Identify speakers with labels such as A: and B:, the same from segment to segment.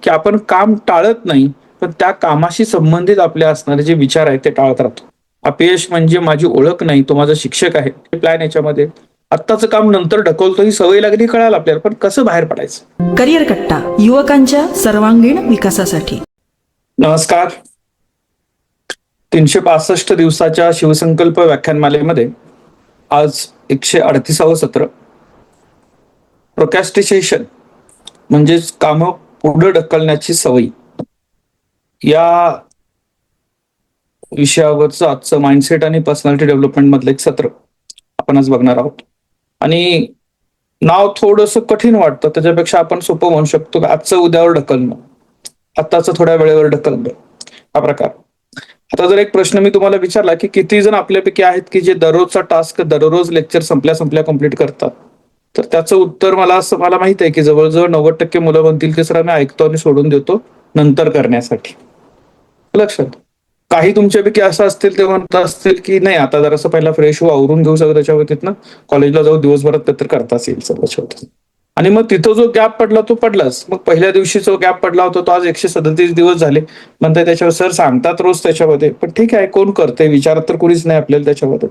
A: की आपण काम टाळत नाही, पण त्या कामाशी संबंधित आपले असणारे जे विचार आहेत ते टाळत राहतो. अपयश म्हणजे माझी ओळख नाही, तो माझा शिक्षक आहे. प्लॅन याच्यामध्ये आत्ताचं काम नंतर ढकलतो, ही सवय लागली कळालं आपल्याला, पण कसं बाहेर पडायचं?
B: करिअर कट्टा, युवकांच्या सर्वांगीण विकासासाठी.
A: नमस्कार. 365 दिवसाच्या शिवसंकल्प व्याख्यानमालेमध्ये आज 138वं सत्र. प्रोकॅस्टिनेशन म्हणजेच कामं पुढे ढकलण्याची सवय, या विषयावरचं आजचं माइंडसेट आणि पर्सनॅलिटी डेव्हलपमेंट मधलं एक सत्र आपण आज बघणार आहोत. आणि नाव थोडंसं कठीण वाटतं, त्याच्यापेक्षा आपण सोपं म्हणू शकतो की आजचं उद्यावर ढकलणं, आत्ताचं थोड्या वेळेवर ढकलणं, हा प्रकार. आता जर एक प्रश्न मी तुम्हाला विचारला की किती जण आपल्यापैकी आहेत की जे दररोजचा टास्क दररोज लेक्चर संपल्या संपल्या कंप्लीट करतात, तर त्याचं उत्तर मला माहित आहे की जवळजवळ 90% मुलं म्हणतील की सर आम्ही ऐकतो आणि सोडून देतो नंतर करण्यासाठी. लक्षात. काही तुमच्यापैकी असं असतील ते म्हणत असतील की नाही, आता जरासं पहिला फ्रेश हो, आवरून घेऊ सगळं, त्याच्या व्यतिरिक्त कॉलेजला जाऊ, दिवसभरात तर करताच येईल सगळं शेवटी. आणि मग तिथं जो गॅप पडला तो पडलाच. मग पहिल्या दिवशी जो गॅप पडला होता तो आज 137 दिवस झाले म्हणताय. त्याच्यावर सर सांगतात रोज त्याच्यामध्ये, पण ठीक आहे, कोण करते, विचारत तर कोणीच नाही आपल्याला त्याच्यामध्ये.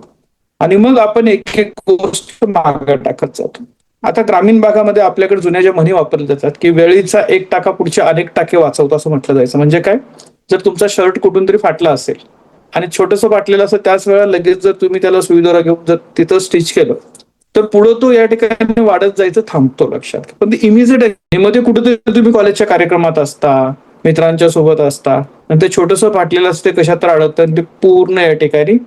A: आणि मग आपण एक एक गोष्ट मागे टाकत जातो. आता ग्रामीण भागामध्ये आपल्याकडे जुन्या ज्या म्हणी वापरल्या जातात की वेळीचा एक टाका पुढचे अनेक टाके वाचवतो, असं म्हटलं जायचं. म्हणजे काय, जर तुमचा शर्ट कुठून तरी फाटला असेल आणि छोटंसं फाटलेलं असेल, त्याच वेळेला लगेच जर तुम्ही त्याला सुई दोरा घेऊन जर तिथं स्टिच केलं तर पुढे तो या ठिकाणी वाढत जायचं थांबतो. लक्षात. पण ते इमिजिएट आहे. मध्ये कुठेतरी तुम्ही कॉलेजच्या कार्यक्रमात असता, मित्रांच्या सोबत असता आणि ते छोटंसं फाटलेलं असते, कशात तर अडकतं आणि ते पूर्ण या ठिकाणी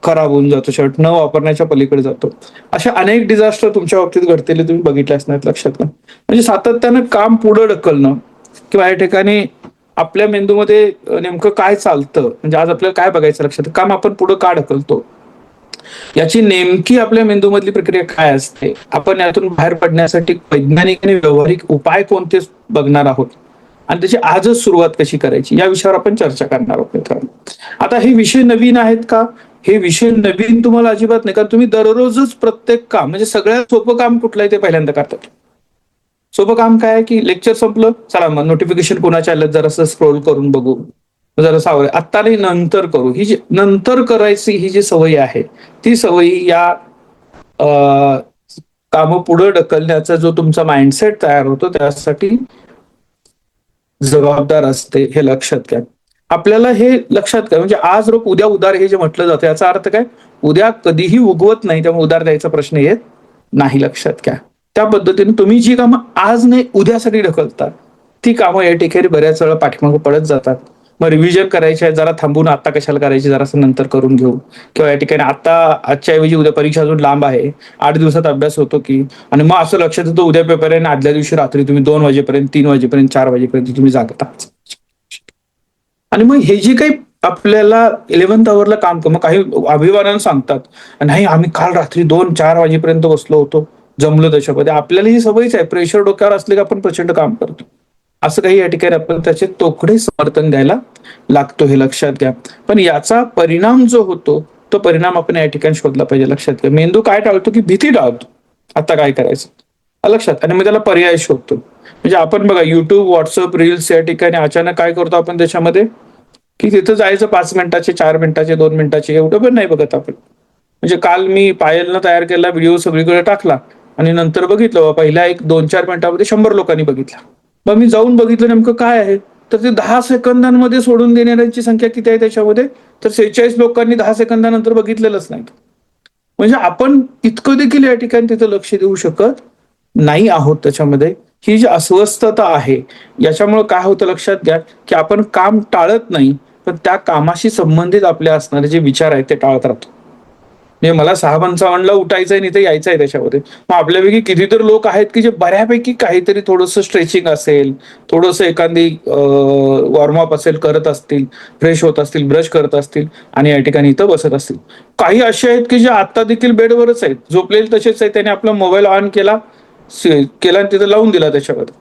A: खराब होऊन जातो, शर्ट न वापरण्याच्या पलीकडे जातो. अशा अनेक डिझास्टर तुमच्या बाबतीत घडलेले तुम्ही बघितले असणार. लक्षात घ्या. म्हणजे सातत्यानं काम पुढे ढकलणं किंवा या ठिकाणी आपल्या मेंदूमध्ये नेमकं काय चालतं, म्हणजे आज आपल्याला काय बघायचं लक्षात, काम आपण पुढे का ढकलतो, याची नेमकी आपल्या मेंदूमधली प्रक्रिया काय असते, आपण यातून बाहेर पडण्यासाठी वैज्ञानिक आणि व्यावहारिक उपाय कोणते बघणार आहोत आणि त्याची आजच सुरुवात कशी करायची, या विषयावर आपण चर्चा करणार आहोत मित्रांनो. आता हे विषय नवीन आहेत का? हे विषय नवीन तुम्हाला अजिबात नाही, कारण तुम्ही दररोजच प्रत्येक काम, म्हणजे सगळ्यात सोपं काम कुठलं आहे ते पहिल्यांदा करतात. सोपं काम काय आहे की लेक्चर संपलं, चला मग नोटिफिकेशन कोणाच्या आलं जरासं स्क्रोल करून बघू, जरा आवडेल, आत्ता नाही नंतर करू. ही जी नंतर करायची ही जी सवय आहे, ती सवय या काम पुढे ढकलण्याचा जो तुमचा माइंडसेट तयार होतो त्यासाठी जबाबदार असते, हे लक्षात घ्या. आपल्याला हे लक्षात घ्या, म्हणजे आज रोग उद्या उदार हे जे म्हटलं जातं याचा अर्थ काय, उद्या कधीही उगवत नाही, त्यामुळे उदार द्यायचा प्रश्न येत नाही. लक्षात घ्या. त्या पद्धतीने तुम्ही जी कामं आज नाही उद्यासाठी ढकलता, ती कामं या ठिकाणी बऱ्याच वेळा पाठीमागे पडत जातात. मग रिव्हिजन करायची आहे, जरा थांबून आता कशाला करायची, जरासं नंतर करून घेऊ, किंवा या ठिकाणी आता आजच्या ऐवजी उद्या परीक्षा अजून लांब आहे, 8 दिवसात अभ्यास होतो की, आणि मग असं लक्षात येतं उद्या पेपर आहे आणि आदल्या दिवशी रात्री तुम्ही 2 वाजेपर्यंत, 3 वाजेपर्यंत, 4 वाजेपर्यंत तुम्ही जागता. आणि मग हे जे काही आपल्याला 11th आवरला काम, मग काही अभिमानानं सांगतात नाही आम्ही काल रात्री 2-4 वाजेपर्यंत बसलो होतो, जमलो त्याच्यामध्ये. आपल्याला ही सवयच आहे, प्रेशर डोक्यावर असले की आपण प्रचंड काम करतो. असं काही या ठिकाणी आपण त्याचे तोकडे समर्थन द्यायला लागतो, हे लक्षात घ्या. पण याचा परिणाम जो होतो तो परिणाम आपण या ठिकाणी शोधला पाहिजे. लक्षात घ्या. मेंदू काय टाळतो की भीती टाळतो, आता काय करायचं लक्षात, आणि मग त्याला पर्याय शोधतो. म्हणजे आपण बघा युट्यूब, व्हॉट्सअप, रील्स या ठिकाणी अचानक काय करतो आपण त्याच्यामध्ये, की तिथं जायचं 5 मिनिटाचे, 4 मिनिटाचे, 2 मिनिटाचे, एवढं पण नाही बघत आपण. म्हणजे काल मी पायलनं तयार केला व्हिडिओ सगळीकडे टाकला आणि नंतर बघितलं पहिल्या 1-2-4 मिनिटांमध्ये 100 लोकांनी बघितला. मग मी जाऊन बघितलं नेमकं काय आहे, तर ते 10 सेकंदांमध्ये सोडून देणाऱ्यांची संख्या किती आहे त्याच्यामध्ये, तर 46 लोकांनी 10 सेकंदानंतर बघितलेलंच नाही. म्हणजे आपण इतकं देखील या ठिकाणी तिथं लक्ष देऊ शकत नाही आहोत त्याच्यामध्ये. ही जी अस्वस्थता आहे याच्यामुळे काय होतं लक्षात घ्या, की आपण काम टाळत नाही, पण त्या कामाशी संबंधित आपले असणारे जे विचार आहेत ते टाळत राहतो. म्हणजे मला 6:55ला उठायचंय आणि इथे यायचंय त्याच्यामध्ये. मग आपल्यापैकी कितीतरी लोक आहेत की जे बऱ्यापैकी काहीतरी थोडंसं स्ट्रेचिंग असेल, थोडंसं एखादी वॉर्मअप असेल करत असतील, फ्रेश होत असतील, ब्रश करत असतील आणि या ठिकाणी इथं बसत असतील. काही असे आहेत की जे आता देखील बेडवरच आहेत, झोपलेले तसेच आहेत, त्याने आपला मोबाईल ऑन केला केला आणि तिथं लावून दिला त्याच्यामध्ये,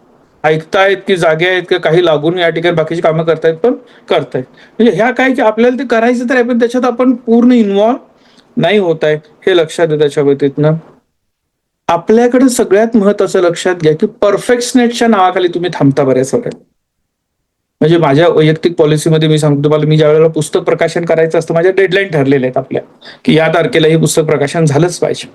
A: ऐकतायत की जागे आहेत की काही लागून या ठिकाणी बाकीची कामं करतायत पण करतायत. म्हणजे ह्या काय की आपल्याला ते करायचं तर आहे, पण त्याच्यात आपण पूर्ण इन्व्हॉल्व नाही होत आहे, हे लक्षात येतं. त्याच्या व्यतिरिक्त आपल्याकडे सगळ्यात महत्वाचं लक्षात घ्या की परफेक्शनेसच्या नावाखाली तुम्ही थांबता बऱ्याच वेळा. म्हणजे माझ्या वैयक्तिक पॉलिसीमध्ये मी सांगतो तुम्हाला, मी ज्या वेळेला पुस्तक प्रकाशन करायचं असतं, माझ्या डेडलाईन ठरलेल्या आहेत आपल्या, की या तारखेला हे पुस्तक प्रकाशन झालंच पाहिजे.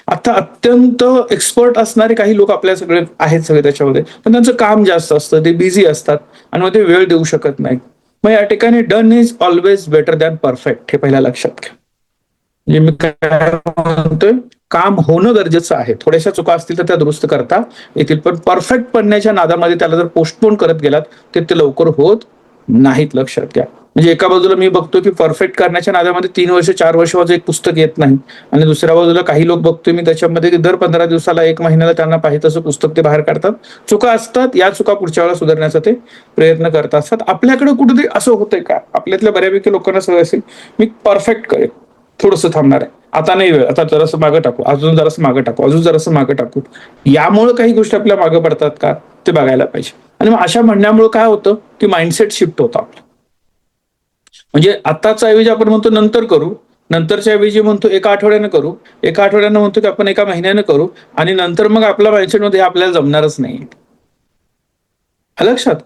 A: आता अत्यंत एक्सपर्ट असणारे काही लोक आपल्या सगळे आहेत सगळे त्याच्यामध्ये, पण त्यांचं काम जास्त असतं, ते बिझी असतात आणि मग ते वेळ देऊ शकत नाही. मग या ठिकाणी done is always better than perfect, हे पहिल्या लक्षात घ्या. म्हणजे मी काय म्हणतोय, काम होणं गरजेचं आहे. थोड्याशा चुका असतील तर त्या दुरुस्त करता येतील, पण परफेक्ट बनण्याच्या नादामध्ये त्याला जर पोस्टपोन करत गेलात तर ते लवकर होत नाहीत, लक्षात घ्या. म्हणजे एका बाजूला मी बघतो की परफेक्ट करण्याच्या नादामध्ये 3 वर्ष 4 वर्ष माझं एक पुस्तक येत नाही, आणि दुसऱ्या बाजूला काही लोक बघतोय मी त्याच्यामध्ये की दर 15 दिवसाला 1 महिन्याला त्यांना पाहिजे तसं पुस्तक ते बाहेर काढतात. चुका असतात, या चुका पुढच्या वेळेला सुधारण्याचा ते प्रयत्न करत असतात. आपल्याकडे कुठेतरी असं होतंय का, आपल्यातल्या बऱ्यापैकी लोकांना सवय असेल, मी परफेक्ट करेन, थोडंसं थांबणार आहे, आता नाही वेळ, आता जरासं मागं टाकू, अजून जरासं मागं टाकू, अजून जरासं मागं टाकू. यामुळे काही गोष्टी आपल्या मागं पडतात का, ते बघायला पाहिजे. आणि मग अशा म्हणण्यामुळे काय होतं की माइंडसेट शिफ्ट होतं आपलं. म्हणजे आताचा ऐवजी आपण म्हणतो नंतर करू, नंतरच्या ऐवजी म्हणतो एका आठवड्यानं करू, एका आठवड्यानं म्हणतो की आपण एका महिन्यानं करू, आणि नंतर मग आपल्या माइंडसेटमध्ये आपल्याला जमणारच नाही. लक्षात.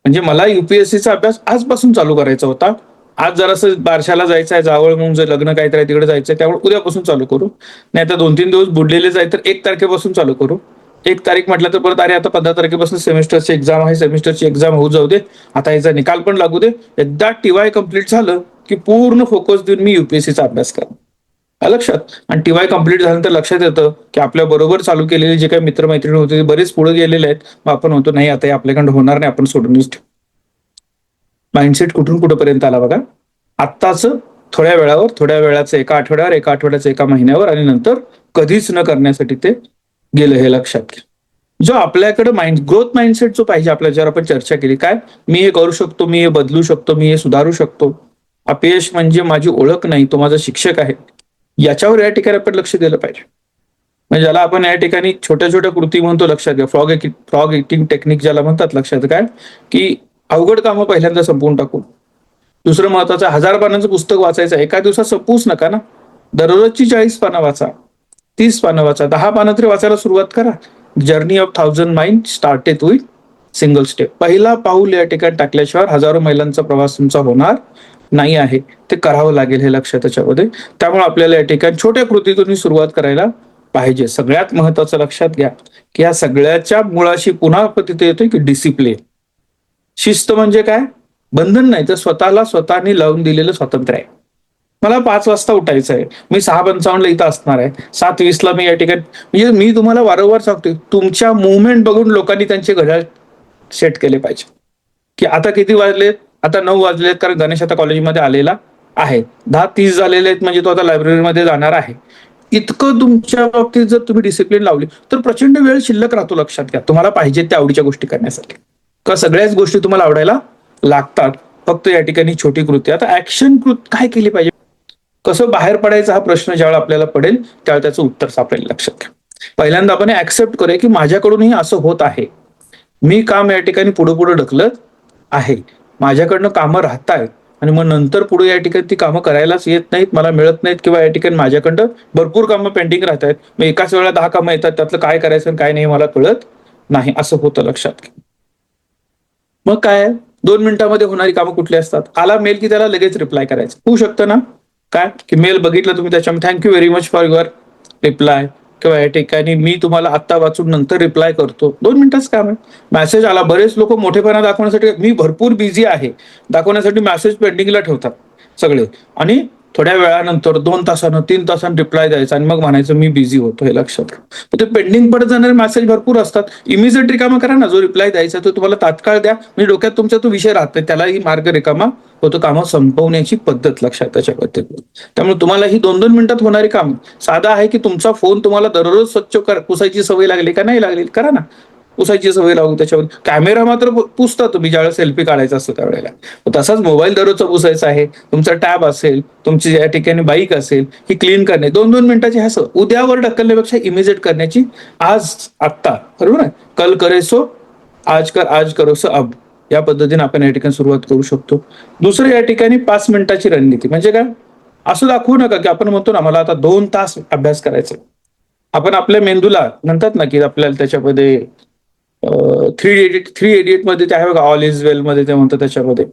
A: म्हणजे मला युपीएससीचा अभ्यास आजपासून चालू करायचा होता. आज जरासं बारशाला जायचं आहे, जावळ म्हणून जर लग्न काहीतरी आहे तिकडे जायचंय, त्यामुळे उद्यापासून चालू करू. नाही तर 2-3 दिवस बुडलेले जाईल तर 1 तारखेपासून चालू करू. 1 तारीख म्हटलं तर परत अरे आता 15 तारखेपासून सेमिस्टरची एक्झाम आहे, सेमिस्टरची एक्झाम होऊ जाऊ दे, आता याचा निकाल पण लागू दे. एकदा टीवाय कम्प्लीट झालं की पूर्ण फोकस देऊन मी युपीएससीचा अभ्यास करतो. लक्षात. आणि टीवाय कम्प्लीट झाल्यानंतर लक्षात येतं की आपल्या बरोबर चालू केलेले जे काही मित्रमैत्रिणी होते ते बरेच पुढे गेलेले आहेत. मग आपण म्हणतो नाही आता हे आपल्याकडे होणार नाही, आपण सोडूनच ठेवू. माइंडसेट कुठून कुठपर्यंत आला बघा. आत्ताच थोड्या वेळावर, थोड्या वेळाचं एका आठवड्यावर, एका आठवड्याचं एका महिन्यावर, आणि नंतर कधीच न करण्यासाठी ते गेलं, हे लक्षात घ्या. जो आपल्याकडे ग्रोथ माइंडसेट जो पाहिजे आपल्या, ज्यावर आपण चर्चा केली, काय मी हे करू शकतो, मी हे बदलू शकतो, मी हे सुधारू शकतो, अपयश म्हणजे माझी ओळख नाही, तो माझा शिक्षक आहे, याच्यावर या ठिकाणी आपण लक्ष दिलं पाहिजे. म्हणजे ज्याला आपण या ठिकाणी छोट्या छोट्या कृती म्हणतो, लक्षात घ्या. फ्रॉग इटिंग टेक्निक ज्याला म्हणतात, लक्षात काय की अवघड कामं पहिल्यांदा संपवून टाकू. दुसरं महत्वाचं, 1000 पानाचं पुस्तक वाचायचं एका दिवसात संपवूच नका ना. दररोजची 40 पानं वाचा, 30 पानं वाचा, 10 पानं तरी वाचायला सुरुवात करा. Journey of 1000 mind started with single step. पहिला पाऊल या ठिकाणी टाकल्याशिवाय हजारो मैलांचा प्रवास तुमचा होणार नाही आहे. ते करावं लागेल, हे लक्षात त्याच्यामध्ये. त्यामुळे आपल्याला या ठिकाणी छोट्या कृतीतून सुरुवात करायला पाहिजे. सगळ्यात महत्वाचं लक्षात घ्या की या सगळ्याच्या मुळाशी पुन्हा तिथे येतोय की डिसिप्लिन. शिस्त म्हणजे काय, बंधन नाही तर स्वतःने लावून दिलेलं स्वातंत्र्य आहे. मला 5 वाजता उठायचं आहे, मी 6:55 इथं असणार आहे, 7:20 मी या ठिकाणी. म्हणजे मी तुम्हाला वारंवार सांगतोय, तुमच्या मुवमेंट बघून लोकांनी त्यांचे घड्याळ सेट केले पाहिजे, की आता किती वाजलेत, आता 9 वाजलेत, कारण गणेश आता कॉलेजमध्ये आलेला आहे, 10:30 झालेले आहेत म्हणजे तो आता लायब्ररीमध्ये जाणार आहे. इतकं तुमच्या बाबतीत जर तुम्ही डिसिप्लिन लावली तर प्रचंड वेळ शिल्लक राहतो, लक्षात घ्या, तुम्हाला पाहिजे त्या आवडीच्या गोष्टी करण्यासाठी. का सगळ्याच गोष्टी तुम्हाला आवडायला लागतात, फक्त या ठिकाणी छोटी कृती. आता ऍक्शन काय केली पाहिजे, कसं बाहेर पडायचा हा प्रश्न ज्यावेळेला आपल्याला पडेल त्यावेळेला त्याचं उत्तर सापडेल, लक्षात घ्या. पहिल्यांदा आपण ऍक्सेप्ट करूया की माझ्याकडूनही असं होत आहे, मी काम या ठिकाणी पुढे पुढे ढकलत आहे, माझ्याकडनं कामं राहतायत, आणि मग नंतर पुढे या ठिकाणी ती कामं करायलाच येत नाहीत, मला मिळत नाहीत, किंवा या ठिकाणी माझ्याकडनं भरपूर कामं पेंडिंग राहत आहेत, मग एकाच वेळेला 10 कामं येतात, त्यातलं काय करायचं आणि काय नाही मला कळत नाही, असं होतं, लक्षात घ्या. मग काय, 2 मिनिटांमध्ये होणारी कामं कुठली असतात, आला मेल की त्याला लगेच रिप्लाय करायचं होऊ शकतं ना. काय की मेल बघितलं तुम्ही, त्याच्यामध्ये thank you very much for your reply, किंवा या ठिकाणी मी तुम्हाला आत्ता वाचून नंतर रिप्लाय करतो, 2 मिनिटाचं काम आहे. मेसेज आला, बरेच लोक मोठेपणा दाखवण्यासाठी मी भरपूर बिझी आहे दाखवण्यासाठी मेसेज पेंडिंगला ठेवतात सगळे, आणि थोड्या वेळानंतर 2 तासानं 3 तासानं रिप्लाय द्यायचा आणि मग म्हणायचं मी बिझी होतो, हे लक्षात घ्या. ते पेंडिंग पडत जाणारे मेसेज भरपूर असतात. इमिजिएट रिकामा करा ना, जो रिप्लाय द्यायचा तो तुम्हाला तात्काळ द्या, म्हणजे डोक्यात तुमच्या तो विषय राहत नाही, त्यालाही मार्ग रिकामा होतो. कामं संपवण्याची पद्धत लक्षात त्याच्या पद्धतीने. त्यामुळे तुम्हाला ही 2-2 मिनिटात होणारी काम साधा आहे की तुमचा फोन तुम्हाला दररोज स्वच्छ पुसायची सवय लागली का नाही लागली, करा ना, पुसायची सवय लागू. त्याच्यावर कॅमेरा मात्र पुसता तुम्ही ज्यावेळेस सेल्फी काढायचा असतो त्यावेळेला. तसाच मोबाईल दररोजचा पुसायचा आहे, तुमचा टॅब असेल, तुमची या ठिकाणी बाईक असेल, ही क्लीन करणे 2-2 मिनिटाची ह्या उद्यावर ढकलण्यापेक्षा इमिजिएट करण्याची आज आत्ता, बरोबर आहे. कल करे सो आज कर, आज करो सो अब, या पद्धतीने आपण या ठिकाणी सुरुवात करू शकतो. दुसरं या ठिकाणी 5 मिनिटाची रणनीती म्हणजे काय, असं दाखवू नका की आपण म्हणतो ना मला आता 2 तास अभ्यास करायचा. आपण आपल्या मेंदूला म्हणतात ना की आपल्याला त्याच्यामध्ये थ्री इडियट मध्ये ते आहे बघा, ऑल इज वेल मध्ये ते म्हणतात त्याच्यामध्ये,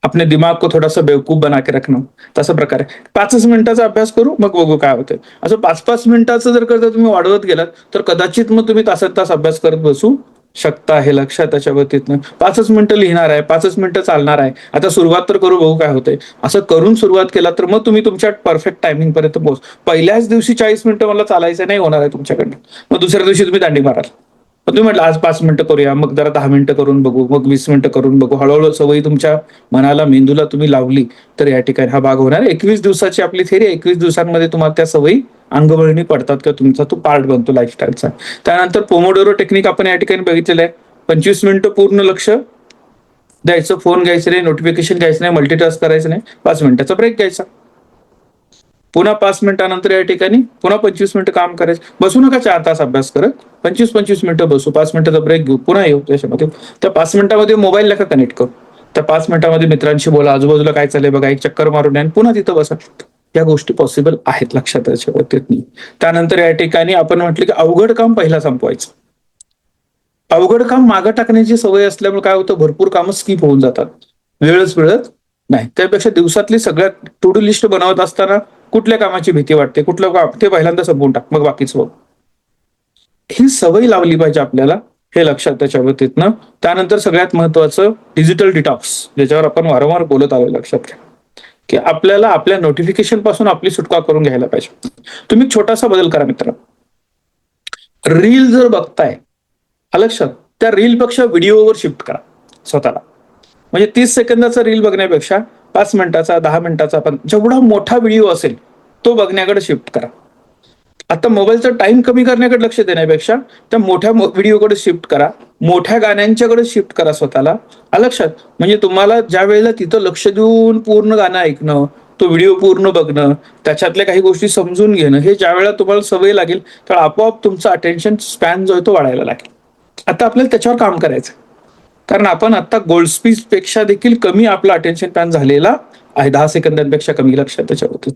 A: अपने दिमाग को थोडासा बेवकूफ बना के रखणं, तसा प्रकारे 5च मिनिटाचा अभ्यास करू मग बघू काय होतंय. असं 5-5 मिनिटाचं जर करता तुम्ही वाढवत गेलात तर कदाचित मग तुम्ही तास अभ्यास करत बसू शकता. हे लक्षात त्याच्या बाबतीतनं 5च मिनिटं लिहिणार आहे, 5च मिनिटं चालणार आहे, आता सुरुवात तर करू बघू काय होतंय, असं करून सुरुवात केला तर मग तुम्ही तुमच्या परफेक्ट टायमिंग पर्यंत पोहोच. पहिल्याच दिवशी 40 मिनिटं मला चालायचं नाही होणार आहे तुमच्याकडनं, मग दुसऱ्या दिवशी तुम्ही दांडी माराल. मग तुम्ही म्हटलं आज 5 मिनिटं करूया, मग जरा 10 मिनिटं करून बघू, मग 20 मिनिटं करून बघू, हळूहळू सवयी तुमच्या मनाला, मेंदूला तुम्ही लावली तर या ठिकाणी हा भाग होणार. 21 दिवसाची आपली थेरी, 21 दिवसांमध्ये तुम्हाला त्या सवयी अंगवळणी पडतात किंवा तुमचा तो पार्ट बनतो लाईफस्टाईलचा. त्यानंतर पोमोडोरो टेक्निक आपण या ठिकाणी बघितलेलं आहे. 25 मिनिटं पूर्ण लक्ष द्यायचं, फोन घ्यायचं नाही, नोटिफिकेशन घ्यायचं नाही, मल्टीटास्क करायचं नाही, 5 मिनिटाचा ब्रेक घ्यायचा, पुन्हा 5 मिनिटानंतर या ठिकाणी पुन्हा 25 मिनिटं काम करायचं. बसू नका 4 तास अभ्यास करत, 25-25 मिनिटं बसू, 5 मिनिटाचा ब्रेक घेऊ, पुन्हा येऊ त्याच्यामध्ये. त्या 5 मिनिटामध्ये मोबाईल नका कनेक्ट करू, त्या 5 मिनिटामध्ये मित्रांशी बोला, आजूबाजूला काय चाललंय बघा, एक चक्कर मारून या आणि पुन्हा तिथं बसा. या गोष्टी पॉसिबल आहेत, लक्षात त्याच्या बाबतीत. त्यानंतर या ठिकाणी आपण म्हटलं की अवघड काम पहिला संपवायचं. अवघड काम मागं टाकण्याची सवय असल्यामुळे काय होतं, भरपूर कामं स्किप होऊन जातात, वेळच मिळत नाही. त्यापेक्षा दिवसातली सगळ्यात टू डू लिस्ट बनवत असताना कुठल्या कामाची भीती वाटते, कुठलं काम ते पहिल्यांदा संपवून टाक, मग बाकीचं बघ. ही सवय लावली पाहिजे आपल्याला, हे लक्षात त्याच्या बाबतीतनं. त्यानंतर सगळ्यात महत्वाचं डिजिटल डिटॉक्स, ज्याच्यावर आपण वारंवार बोलत आलो, लक्षात घ्या की आपल्याला आपल्या नोटिफिकेशन पासून आपली सुटका करून घ्यायला पाहिजे. तुम्ही छोटासा बदल करा मित्र, रील जर बघताय लक्षात, त्या रीलपेक्षा व्हिडिओवर शिफ्ट करा स्वतःला. म्हणजे 30 सेकंदाचा रील बघण्यापेक्षा 5 मिनिटाचा, 10 मिनिटाचा, पण जेवढा मोठा व्हिडिओ असेल तो बघण्याकडे शिफ्ट करा. आता मोबाईलचा टाइम कमी करण्याकडे लक्ष देण्यापेक्षा त्या मोठ्या व्हिडिओकडे शिफ्ट करा, मोठ्या गाण्यांच्याकडे शिफ्ट करा स्वतःला, लक्षात. म्हणजे तुम्हाला ज्या वेळेला तिथं लक्ष देऊन पूर्ण गाणं ऐकणं, तो व्हिडिओ पूर्ण बघणं, त्याच्यातल्या काही गोष्टी समजून घेणं, हे ज्या वेळेला तुम्हाला सवय लागेल तर आपोआप तुमचा अटेन्शन स्पॅन जो आहे तो वाढायला लागेल. आता आपल्याला त्याच्यावर काम करायचं, कारण आपण आता गोल्ड स्पीड पेक्षा देखील कमी आपला अटेन्शन स्पॅन झालेला आहे, 10 सेकंदांपेक्षा कमी, लक्षात त्याच्यावरती.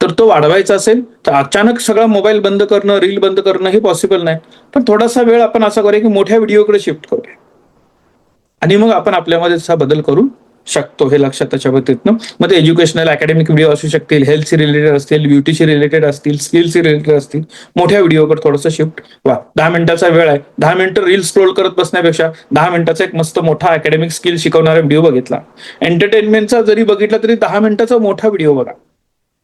A: तर तो वाढवायचा असेल तर अचानक सगळा मोबाईल बंद करणं, रील बंद करणं हे पॉसिबल नाही, पण थोडासा वेळ आपण असा करूया की मोठ्या व्हिडिओकडे शिफ्ट करूया आणि मग आपण आपल्यामध्ये तसा बदल करू शकतो, हे लक्षात त्याच्या बाबतीतनं. मग ते एज्युकेशनल अकॅडमिक व्हिडिओ असू शकतील, हेल्थशी रिलेटेड असतील, ब्युटीशी रिलेटेड असतील, स्किलशी रिलेटेड असतील, मोठ्या व्हिडिओकडे थोडंसं शिफ्ट व्हा. 10 मिनिटाचा वेळ आहे, 10 मिनिटं रील स्क्रोल करत बसण्यापेक्षा 10 मिनिटाचा एक मस्त मोठा अकॅडमिक स्किल शिकवणारा व्हिडिओ बघितला. एंटरटेनमेंटचा जरी बघितला तरी 10 मिनिटाचा मोठा व्हिडिओ बघा,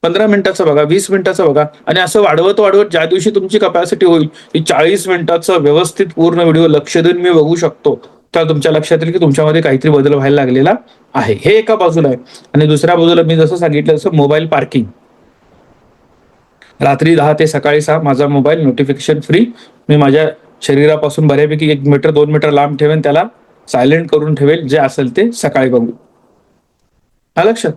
A: 15 मिनिटाचा बघा, 20 मिनिटाचा बघा, आणि असं वाढवत वाढवत ज्या दिवशी तुमची कपॅसिटी होईल की 40 मिनिटाचा व्यवस्थित पूर्ण व्हिडिओ लक्ष देऊन मी बघू शकतो, तर तुमच्या लक्षात येईल की तुमच्यामध्ये काहीतरी बदल व्हायला लागलेला आहे. हे एका बाजूला आहे. आणि दुसऱ्या बाजूला मी जसं सांगितलं तसं मोबाईल पार्किंग, रात्री 10 ते सकाळी 6 माझा मोबाईल नोटिफिकेशन फ्री, मी माझ्या शरीरापासून बऱ्यापैकी 1 मीटर 2 मीटर लांब ठेवेन, त्याला सायलेंट करून ठेवेल, जे असेल ते सकाळी बघू. लक्षात,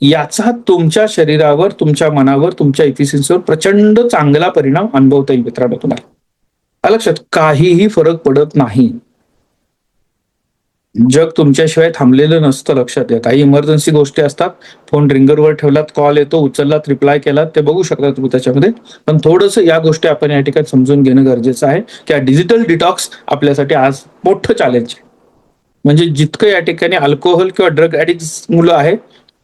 A: याचा तुमच्या शरीरावर, तुमच्या मनावर, तुमच्या इफिशियन्सीवर प्रचंड चांगला परिणाम अनुभवता येईल मित्रांनो तुम्हाला. लक्षात, काहीही फरक पडत नाही, जग तुमच्याशिवाय थांबलेलं नसतं, लक्षात घ्या. काही इमर्जन्सी गोष्टी असतात, फोन रिंगरवर ठेवलात, कॉल येतो, उचललात, रिप्लाय केलात, ते बघू शकता तुम्ही त्याच्यामध्ये. पण थोडंसं या गोष्टी आपण या ठिकाणी समजून घेणं गरजेचं आहे की डिजिटल डिटॉक्स आपल्यासाठी आज मोठं चॅलेंज आहे. म्हणजे जितकं या ठिकाणी अल्कोहोल किंवा ड्रग ऍडिक्ट मुलं आहेत,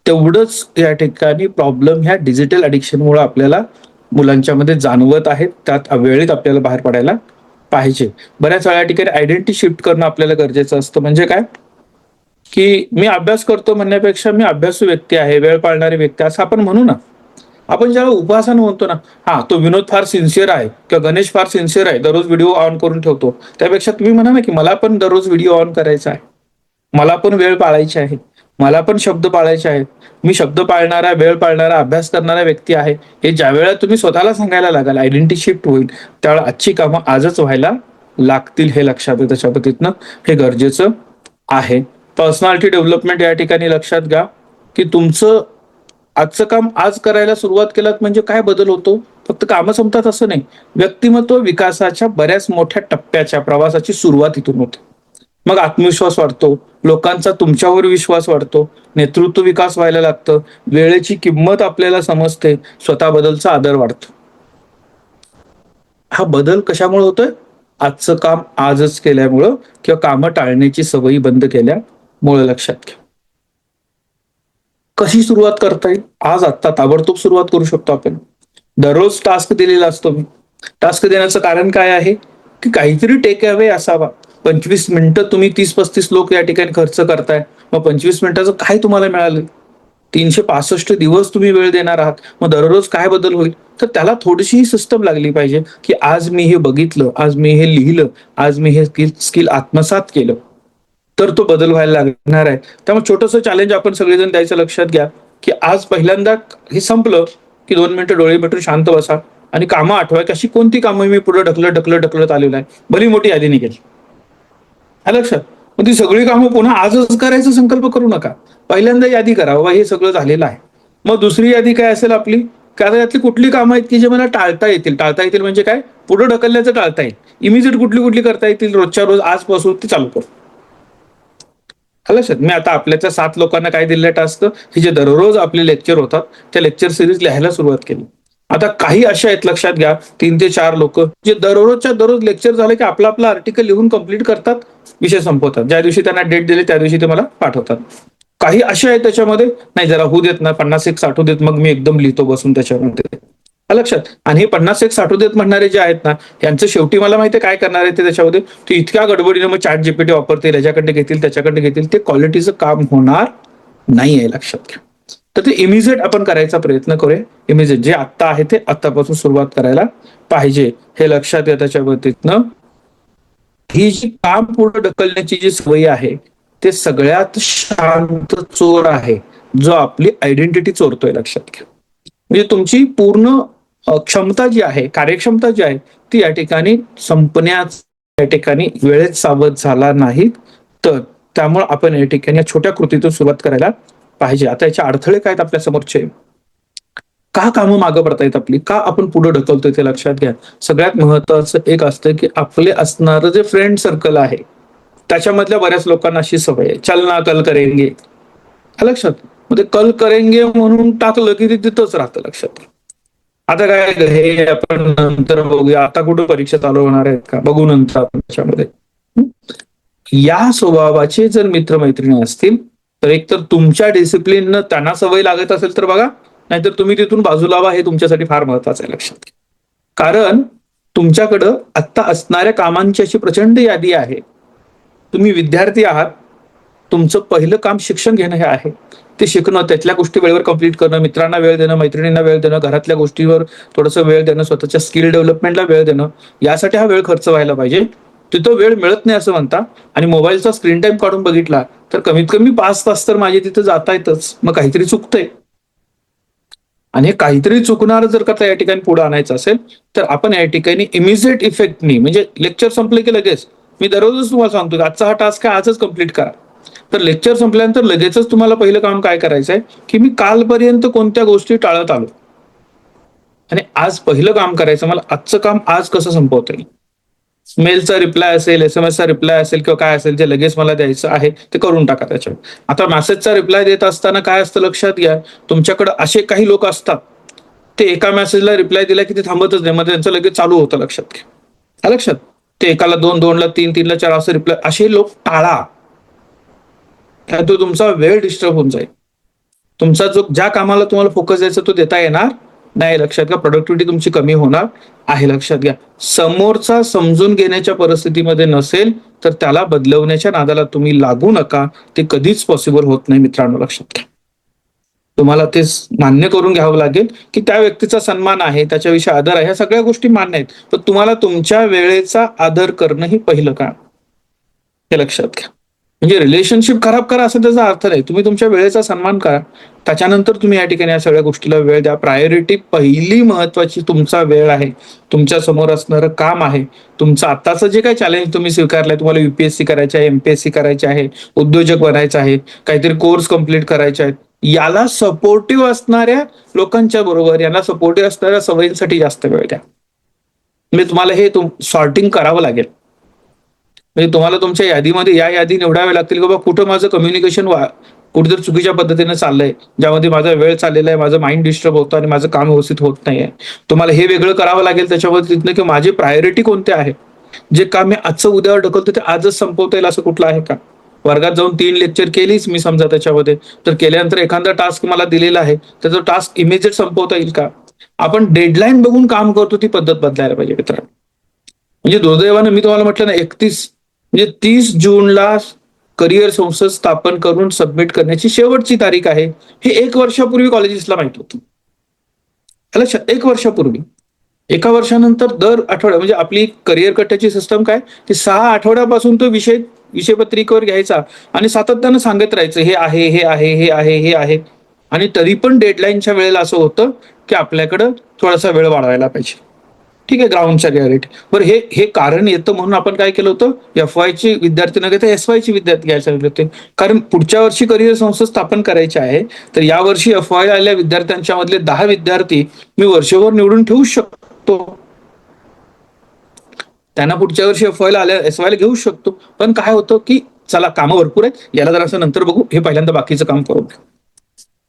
A: तेवढंच या ठिकाणी प्रॉब्लेम ह्या डिजिटल ऍडिक्शनमुळे आपल्याला मुलांच्या मध्ये जाणवत आहेत. त्यात वेळेत आपल्याला बाहेर पडायला पाहिजे. बऱ्याच वेळा या ठिकाणी आयडेंटिटी शिफ्ट करणं आपल्याला गरजेचं असतं. म्हणजे काय की मी अभ्यास करतो म्हणण्यापेक्षा मी अभ्यासू व्यक्ती आहे, वेळ पाळणारी व्यक्ती, असं आपण म्हणू ना. आपण ज्याला उपासना म्हणतो ना, हा तो विनोद फार सिन्सिअर आहे किंवा गणेश फार सिन्सिअर आहे, दररोज व्हिडिओ ऑन करून ठेवतो, त्यापेक्षा तुम्ही म्हणा ना की मला पण दररोज व्हिडिओ ऑन करायचा आहे, मला पण वेळ पाळायची आहे, मला पण शब्द पाळायचे आहेत, मी शब्द पाळणारा, वेळ पाळणारा, अभ्यास करणारा व्यक्ती आहे. हे ज्या वेळेला तुम्ही स्वतःला सांगायला लागाल, आयडेंटिटी शिफ्ट होईल, त्यावेळेला आजची कामं आजच व्हायला लागतील, हे लक्षात आहे. त्याच्या पद्धतीनं हे गरजेचं आहे. पर्सनॅलिटी डेव्हलपमेंट या ठिकाणी लक्षात घ्या की तुमचं आजचं काम आज करायला सुरुवात केलात म्हणजे काय बदल होतो, फक्त कामं संपतात असं नाही, व्यक्तिमत्व विकासाच्या बऱ्याच मोठ्या टप्प्याच्या प्रवासाची सुरुवात इथून होते. मग आत्मविश्वास वाढतो, लोकांचा तुमच्यावर विश्वास वाढतो, नेतृत्व विकास व्हायला लागतं, वेळेची किंमत आपल्याला समजते, स्वतःबद्दलचा आदर वाढतो. हा बदल कशामुळे होतोय, आजचं काम आजच केल्यामुळं किंवा कामं टाळण्याची सवयी बंद केल्यामुळे लक्षात घ्या. कशी सुरुवात करता येईल? आज आत्ता ताबडतोब सुरुवात करू शकतो आपण. दररोज टास्क दिलेला असतो मी. टास्क देण्याचं कारण काय आहे की काहीतरी टेक अवे असावा. 25 मिनिटं तुम्ही 30-35 लोक या ठिकाणी खर्च करताय, मग 25 मिनिटाचं काय तुम्हाला मिळालं? 365 दिवस तुम्ही वेळ देणार आहात, मग दररोज काय बदल होईल? तर त्याला थोडीशी सिस्टम लागली पाहिजे की आज मी हे बघितलं, आज मी हे लिहिलं, आज मी हे स्किल आत्मसात केलं, तर तो बदल व्हायला लागणार आहे. त्यामुळे छोटंसं चॅलेंज आपण सगळेजण द्यायचं. लक्षात घ्या की आज पहिल्यांदा हे संपलं की 2 मिनिटं डोळे मिटून शांत बसा आणि कामं आठवा की अशी कोणती कामं मी पुढे ढकलत आलेलो आहे. भली मोठी यादी निघेल. आलं लक्षात? मग ती सगळी कामं पुन्हा आजच करायचा संकल्प करू नका. पहिल्यांदा यादी करा, बाबा हे सगळं झालेलं आहे. मग दुसरी यादी काय असेल आपली? की आता यातली कुठली कामं आहेत की जे मला टाळता येतील. टाळता येतील म्हणजे काय? पुढे ढकलण्याचं टाळता येईल. इमिजिएट कुठली कुठली करता येतील रोजच्या रोज आजपासून ते चालू करू. लक्षात? मी आता आपल्याच्या 7 लोकांना काय दिलेलं टास्क, हे जे दररोज आपले लेक्चर होतात त्या लेक्चर सिरीज लिहायला सुरुवात केली. आता काही अशा आहेत, लक्षात घ्या, 3 ते 4 लोक जे दररोजच्या दररोज लेक्चर झाले की आपला आर्टिकल लिहून कंप्लीट करतात, विषय संपवतात. ज्या दिवशी त्यांना डेट दिली त्या दिवशी ते मला पाठवतात. काही अशा आहेत त्याच्यामध्ये, नाही जरा होऊ देत ना, 50-1 साठू देत, मग मी एकदम लिहितो बसून त्याच्यामध्ये. लक्षात? आणि हे 50-1 साठू देत म्हणणारे जे आहेत ना, यांचं शेवटी मला माहिती काय करणार आहे ते त्याच्यामध्ये, ते इतक्या गडबडीने मग चॅट जीपीटी वापरतील, याच्याकडे घेतील त्याच्याकडे घेतील, ते क्वालिटीचं काम होणार नाही आहे. लक्षात घ्या. तर ते इमिजिएट आपण करायचा प्रयत्न करूया. इमिजिएट जे आत्ता आहे ते आत्तापासून सुरुवात करायला पाहिजे, हे लक्षात घ्या. त्याच्या बाबतीतनं ही जी काम पुढे ढकलण्याची जी सवय आहे ते सगळ्यात शांत चोर आहे, जो आपली आयडेंटिटी चोरतोय. लक्षात घ्या. म्हणजे तुमची पूर्ण क्षमता जी आहे, कार्यक्षमता जी आहे, ती या ठिकाणी संपण्याच्या या ठिकाणी वेळेत सावध झाला नाही तर त्यामुळे आपण या ठिकाणी या छोट्या कृतीतून सुरुवात करायला पाहिजे. आता याचे अडथळे काय आहेत आपल्या समोरचे? का कामं मागं पडतायत आपली? का आपण पुढे ढकलतोय ते लक्षात घ्या. सगळ्यात महत्वाचं एक असतं की आपले असणारं जे फ्रेंड सर्कल आहे त्याच्यामधल्या बऱ्याच लोकांना अशी सवय आहे, चल ना कल करेंगे. लक्षात? म्हणजे कल करेंगे म्हणून टाकलं की ते तिथंच राहतं. लक्षात? आता काय हे आपण नंतर बघूया, आता कुठं परीक्षा चालू होणार आहेत का, बघू नंतर आपण त्याच्यामध्ये. या स्वभावाचे जर मित्रमैत्रिणी असतील तर एकतर तुमच्या डिसिप्लिननं त्यांना सवय लागत असेल तर बघा, नाहीतर तुम्ही तिथून बाजूला व्हा. हे तुमच्यासाठी फार महत्वाचं आहे. लक्षात घ्या. कारण तुमच्याकडं आत्ता असणाऱ्या कामांची अशी प्रचंड यादी आहे. तुम्ही विद्यार्थी आहात, तुमचं पहिलं काम शिक्षण घेणं हे आहे. ते शिकणं, त्यातल्या गोष्टी वेळेवर कंप्लीट करणं, मित्रांना वेळ देणं, मैत्रिणींना वेळ देणं, घरातल्या गोष्टीवर थोडंसं वेळ देणं, स्वतःच्या स्किल डेव्हलपमेंटला वेळ देणं, यासाठी हा वेळ खर्च व्हायला पाहिजे. तिथं वेळ मिळत नाही असं म्हणता आणि मोबाईलचा स्क्रीन टाइम काढून बघितला तर कमीत कमी 5 तास तर माझे तिथं जाता येतच. मग काहीतरी चुकतंय. आणि हे काहीतरी चुकणार जर का या ठिकाणी पुढे आणायचं असेल तर आपण या ठिकाणी इमिजिएट इफेक्टनी, म्हणजे लेक्चर संपले की लगेच, मी दररोजच तुम्हाला सांगतो आजचा हा टास्क आहे आजच कंप्लीट करा. तर लेक्चर संपल्यानंतर लगेचच तुम्हाला पहिलं काम काय करायचं आहे की मी कालपर्यंत कोणत्या गोष्टी टाळत आलो आणि आज पहिलं काम करायचं, मला आजचं काम आज कसं संपवता येईल. मेलचा रिप्लाय असेल, SMS चा रिप्लाय असेल किंवा काय असेल जे लगेच मला द्यायचं आहे ते करून टाका त्याच्यावर. आता मेसेजचा रिप्लाय देत असताना काय असतं लक्षात घ्या, तुमच्याकडे असे काही लोक असतात ते एका मेसेजला रिप्लाय दिला की ते थांबतच नाही, मग त्यांचं लगेच चालू होतं. लक्षात घ्या. लक्षात? ते एकाला 2, 2ला 3, 3ला 4 असं रिप्लाय, असे लोक टाळा. तो तुमचा वेळ डिस्टर्ब होऊन जाईल. तुमचा जो ज्या कामाला तुम्हाला फोकस द्यायचा तो देता येणार नाही. लक्षात घ्या. प्रोडक्टिव्हिटी तुमची कमी होणार आहे. लक्षात घ्या. समोरचा समजून घेण्याच्या परिस्थितीमध्ये नसेल तर त्याला बदलवण्याच्या नादाला तुम्ही लागू नका. ते कधीच पॉसिबल होत नाही मित्रांनो. लक्षात घ्या. तुम्हाला ते मान्य करून घ्यावं लागेल की त्या व्यक्तीचा सन्मान आहे, त्याच्याविषयी आदर आहे, ह्या सगळ्या गोष्टी मान्य आहेत, पण तुम्हाला तुमच्या वेळेचा आदर करणं ही पहिलं काम, हे लक्षात घ्या. म्हणजे रिलेशनशिप खराब करा असं त्याचा अर्थ नाही. तुम्ही तुमच्या वेळेचा सन्मान करा, त्याच्यानंतर तुम्ही या ठिकाणी या सगळ्या गोष्टीला वेळ द्या. प्रायोरिटी पहिली महत्वाची तुमचा वेळ आहे, तुमच्या समोर असणारं काम आहे, तुमचं आत्ताचं जे काही चॅलेंज तुम्ही स्वीकारलंय, तुम्हाला UPSC करायचे आहे, MPSC करायचे आहे, उद्योजक बनायचं आहे, काहीतरी कोर्स कम्प्लीट करायचे आहेत, याला सपोर्टिव्ह असणाऱ्या लोकांच्या बरोबर, याला सपोर्टिव्ह असणाऱ्या सवयींसाठी जास्त वेळ द्या. म्हणजे तुम्हाला हे सॉर्टिंग करावं लागेल. म्हणजे तुम्हाला तुमच्या यादीमध्ये या यादी निवडाव्या लागतील की बाबा कुठं माझं कम्युनिकेशन कुठेतरी चुकीच्या पद्धतीने चाललंय, ज्यामध्ये माझा वेळ चाललेला आहे, माझं माइंड डिस्टर्ब होतं आणि माझं काम व्यवस्थित होत नाहीये. तुम्हाला हे वेगळं करावं लागेल त्याच्यामध्ये तिथनं की माझी प्रायोरिटी कोणते आहे. जे काम मी आजचं उद्यावर ढकलतो ते आजच संपवता येईल असं कुठलं आहे का? वर्गात जाऊन 3 लेक्चर केलीच मी समजा त्याच्यामध्ये, तर केल्यानंतर एखादा टास्क मला दिलेला आहे, त्याचा टास्क इमिजिएट संपवता येईल का? आपण डेडलाईन बघून काम करतो ती पद्धत बदलायला पाहिजे मित्रांनो. म्हणजे दुर्दैवानं मी तुम्हाला म्हटलं ना 31 म्हणजे 30 जूनला करिअर संसद स्थापन करून सबमिट करण्याची शेवटची तारीख आहे. हे 1 वर्षापूर्वी कॉलेजेसला माहित होतं. त्याला 1 वर्षापूर्वी. एका वर्षानंतर दर आठवड्या म्हणजे आपली करिअर कट्ट्याची सिस्टम काय, की 6 आठवड्यापासून तो विषयपत्रिकेवर घ्यायचा आणि सातत्यानं सांगत राहायचं हे आहे, हे आहे, हे आहे, हे आहे. आणि तरी पण डेडलाईनच्या वेळेला असं होतं, की आपल्याकडं थोडासा वेळ वाढवायला पाहिजे. ठीक आहे, ग्राउंडच्या रियालिटी. बरं हे हे कारण येतं म्हणून आपण काय केलं होतं, FY ची विद्यार्थी न घेता SY ची विद्यार्थी घ्यायला सांगितले होते. कारण पुढच्या वर्षी करिअर संस्था स्थापन करायची आहे, तर यावर्षी FY आलेल्या विद्यार्थ्यांच्या मधले 10 विद्यार्थी मी वर्षभर निवडून ठेवू शकतो. त्यांना पुढच्या वर्षी SY ला घेऊ शकतो. पण काय होतं, की चला कामं भरपूर आहेत, याला जरा असं नंतर बघू, हे पहिल्यांदा बाकीचं काम करू.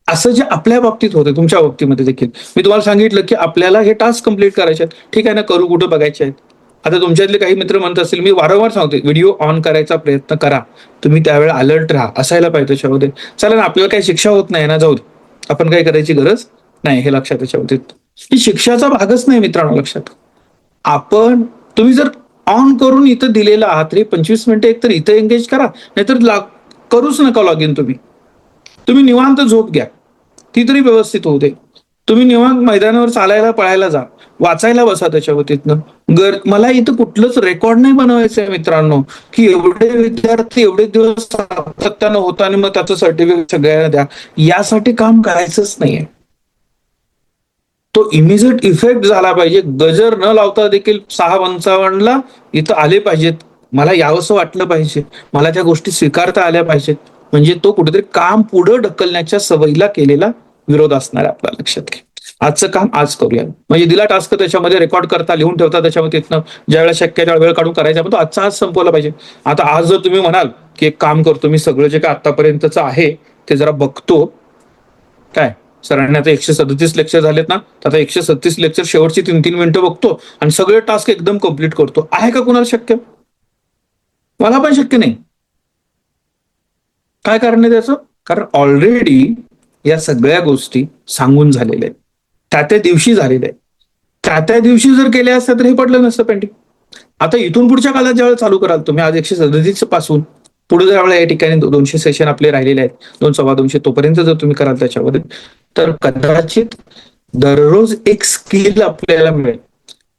A: असं जे आपल्या बाबतीत होतं, तुमच्या बाबतीमध्ये देखील मी तुम्हाला सांगितलं, की आपल्याला हे टास्क कंप्लीट करायचे आहेत. ठीक आहे ना, करू कुठं बघायचे आहेत. आता तुमच्यातले काही मित्र म्हणत असतील, मी वारंवार सांगतोय व्हिडिओ ऑन करायचा प्रयत्न करा. तुम्ही त्यावेळेला अलर्ट राहा, असायला पाहिजे त्याच्यामध्ये. चला ना, आपल्याला काही शिक्षा होत नाही ना, जाऊ दे. आपण काही करायची गरज नाही, हे लक्षात त्याच्यामध्ये. ही शिक्षाचा भागच नाही मित्रांनो, लक्षात. आपण तुम्ही जर ऑन करून इथं दिलेला आहात रे 25 मिनिटं एक तर इथं एंगेज करा, नाहीतर करूच नका लॉग इन. तुम्ही निवांत झोप घ्या, ती तरी व्यवस्थित होऊ दे. तुम्ही निवांत मैदानावर चालायला पळायला जा, वाचायला बसा त्याच्यावरतीतनं. मला इथं कुठलंच रेकॉर्ड नाही बनवायचं आहे मित्रांनो, की एवढे विद्यार्थी एवढे दिवस सातत्यानं होता आणि मग त्याचं सर्टिफिकेट सगळ्यांना द्या. यासाठी काम करायचंच नाहीये. तो इमिजिएट इफेक्ट झाला पाहिजे. गजर न लावता देखील 6:55ला इथं आले पाहिजेत. मला यावंसं वाटलं पाहिजे, मला त्या गोष्टी स्वीकारता आल्या पाहिजेत. म्हणजे तो कुठेतरी काम पुढे ढकलण्याच्या सवयीला केलेला विरोध असणार आहे आपल्या लक्षात घ्या. आजचं काम आज करूया. म्हणजे दिला टास्क त्याच्यामध्ये रेकॉर्ड करता, लिहून ठेवता त्याच्यामध्ये, तिथनं ज्या वेळेला शक्य त्या वेळ काढून करायचा, पण तो आजचा आज संपवला पाहिजे. आता आज जर तुम्ही म्हणाल की एक काम करतो, मी सगळं जे काय आतापर्यंतचं आहे ते जरा बघतो, काय सरांनी आता 137 लेक्चर झालेत ना, आता 136 लेक्चर शेवटची 3-3 मिनिटं बघतो आणि सगळे टास्क एकदम कम्प्लीट करतो. आहे का कुणाला शक्य? मला पण शक्य नाही. काय कारण आहे त्याचं? कारण ऑलरेडी या सगळ्या गोष्टी सांगून झालेल्या आहेत, त्या दिवशी झालेल्या आहेत. त्या दिवशी जर केल्या असत्या तर हे पडलं नसतं पेंटिंग. आता इथून पुढच्या काळात ज्यावेळेला चालू कराल तुम्ही, आज 137 पासून पुढे ज्यावेळेला या ठिकाणी 200 सेशन आपले राहिलेले आहेत, 200-250 तोपर्यंत जर तुम्ही कराल त्याच्यामध्ये, तर कदाचित दररोज एक स्किल आपल्याला मिळेल,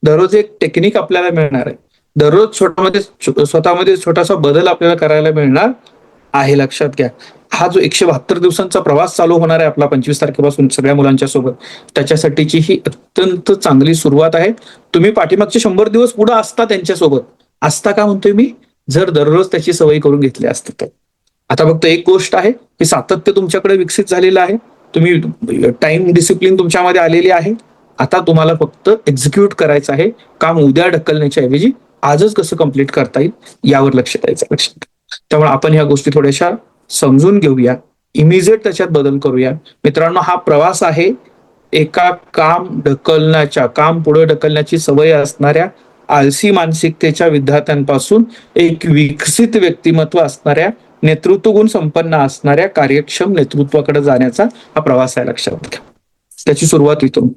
A: दररोज एक टेक्निक आपल्याला मिळणार आहे, दररोज स्वतःमध्ये छोटासा बदल आपल्याला करायला मिळणार आहे. लक्षात घ्या. हा जो 172 दिवसांचा प्रवास चालू होणार आहे आपला 25 तारखेपासून सगळ्या मुलांच्या सोबत, त्याच्यासाठीची ही अत्यंत चांगली सुरुवात आहे. तुम्ही पाठीमागचे 100 दिवस पुढे असता त्यांच्यासोबत, असता का म्हणतोय मी, जर दररोज त्याची सवय करून घेतली असते तर. आता फक्त एक गोष्ट आहे की सातत्य तुमच्याकडे विकसित झालेलं आहे, तुम्ही टाइम डिसिप्लिन तुमच्यामध्ये आलेली आहे. आता तुम्हाला फक्त एक्झिक्यूट करायचं आहे. काम उद्या ढकलण्याच्या ऐवजी आजच कसं कंप्लीट करता येईल यावर लक्ष द्यायचं. लक्षात. त्यामुळे आपण ह्या गोष्टी थोड्याशा समजून घेऊया, इमिजिएट त्याच्यात बदल करूया. मित्रांनो, हा प्रवास आहे एका काम पुढे ढकलण्याची सवय असणाऱ्या आळसी मानसिकतेच्या विद्यार्थ्यांपासून एक विकसित व्यक्तिमत्व असणाऱ्या, नेतृत्व गुण संपन्न असणाऱ्या कार्यक्षम नेतृत्वाकडे जाण्याचा हा प्रवास आहे. लक्षात घ्या. त्याची सुरुवात इथून.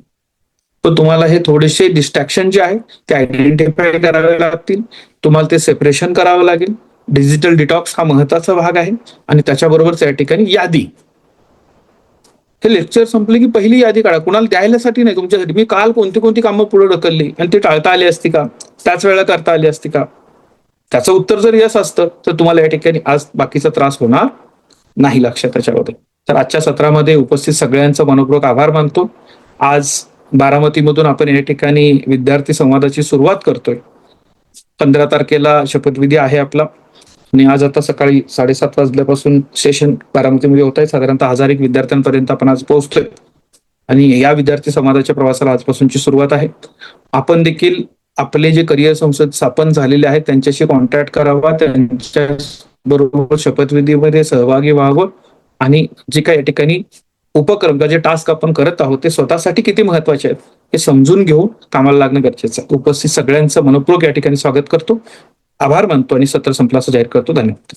A: पण तुम्हाला हे थोडेसे डिस्ट्रॅक्शन जे आहे ते आयडेंटिफाय करावे लागतील. तुम्हाला ते सेपरेशन करावं लागेल. डिजिटल डिटॉक्स हा महत्वाचा भाग आहे आणि त्याच्याबरोबरच या ठिकाणी यादी. हे लेक्चर संपले की पहिली यादी काढा. कुणाला द्यायलासाठी नाही, तुमच्यासाठी. मी काल कोणती कामं पुढे ढकलली आणि ते टाळता आली असती का, त्याच वेळेला करता आली असती का? त्याचं उत्तर जर यस असतं तर तुम्हाला या ठिकाणी आज बाकीचा त्रास होणार नाही. लक्षात त्याच्यामध्ये. तर आजच्या सत्रामध्ये उपस्थित सगळ्यांचा मनपूर्वक आभार मानतो. आज बारामतीमधून आपण या ठिकाणी विद्यार्थी संवादाची सुरुवात करतोय. 15 तारखेला शपथविधी आहे आपला आणि आज आता सकाळी 7:30 वाजल्यापासून सेशन बारामतीमध्ये होत आहे. साधारणतः 1000 विद्यार्थ्यांपर्यंत आपण आज पोहोचतोय आणि या विद्यार्थी संवादाच्या प्रवासाला आजपासूनची सुरुवात आहे. आपण देखील आपले जे करिअर संसद स्थापन झालेले आहेत त्यांच्याशी कॉन्टॅक्ट करावा, त्यांच्या बरोबर शपथविधीमध्ये सहभागी व्हावं आणि जे काही या ठिकाणी उपक्रम जे टास्क आपण करत आहोत ते स्वतःसाठी किती महत्वाचे आहेत हे समजून घेऊन कामाला लागणं गरजेचं आहे. उपस्थित सगळ्यांचं मनपूर्वक या ठिकाणी स्वागत करतो, आभार मानतो आणि सत्र संपला असं जाहीर करतो. धन्यवाद.